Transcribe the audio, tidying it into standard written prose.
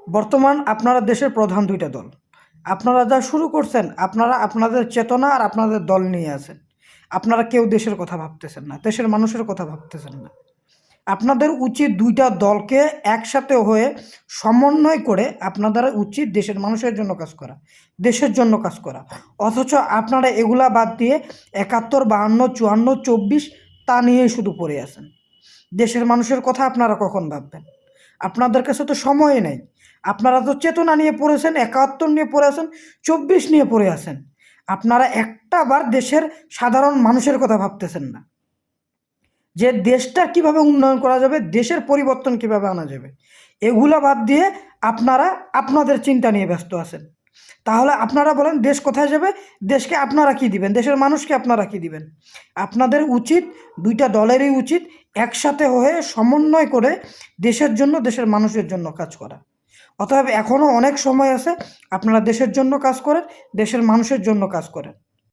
বর্তমান আপনারা দেশের প্রধান দুইটা দল। আপনারা যা শুরু করছেন, আপনারা আপনাদের চেতনা আর আপনাদের দল নিয়ে আছেন। আপনারা কেউ দেশের কথা ভাবতেছেন না, দেশের মানুষের কথা ভাবতেছেন না। আপনাদের উচিত দুইটা দলকে একসাথে হয়ে সমন্বয় করে আপনাদের উচিত দেশের মানুষের জন্য কাজ করা, দেশের জন্য কাজ করা। অথচ আপনারা এগুলা বাদ দিয়ে ৭১, ৫২, ৫৪, ২৪ তা নিয়েই শুধু পড়ে আছেন। দেশের মানুষের কথা আপনারা কখন ভাববেন? আপনাদের কাছে তো সময় নেই। আপনারা তো চেতনা নিয়ে পড়েছেন, ৭১ নিয়ে পড়ে আছেন, ২৪ নিয়ে পড়ে আছেন। আপনারা একটা বার দেশের সাধারণ মানুষের কথা ভাবতেছেন না, যে দেশটা কিভাবে উন্নয়ন করা যাবে, দেশের পরিবর্তন কিভাবে আনা যাবে। এগুলা বাদ দিয়ে আপনারা আপনাদের চিন্তা নিয়ে ব্যস্ত আছেন। তাহলে আপনারা বলেন দেশ কোথায় যাবে? দেশকে আপনারা কি দিবেন? দেশের মানুষকে আপনারা কি দিবেন? আপনাদের উচিত, দুইটা দলেরই উচিত একসাথে হয়ে সমন্বয় করে দেশের জন্য, দেশের মানুষের জন্য কাজ করা। অতএব এখনও অনেক সময় আছে, আপনারা দেশের জন্য কাজ করেন, দেশের মানুষের জন্য কাজ করেন।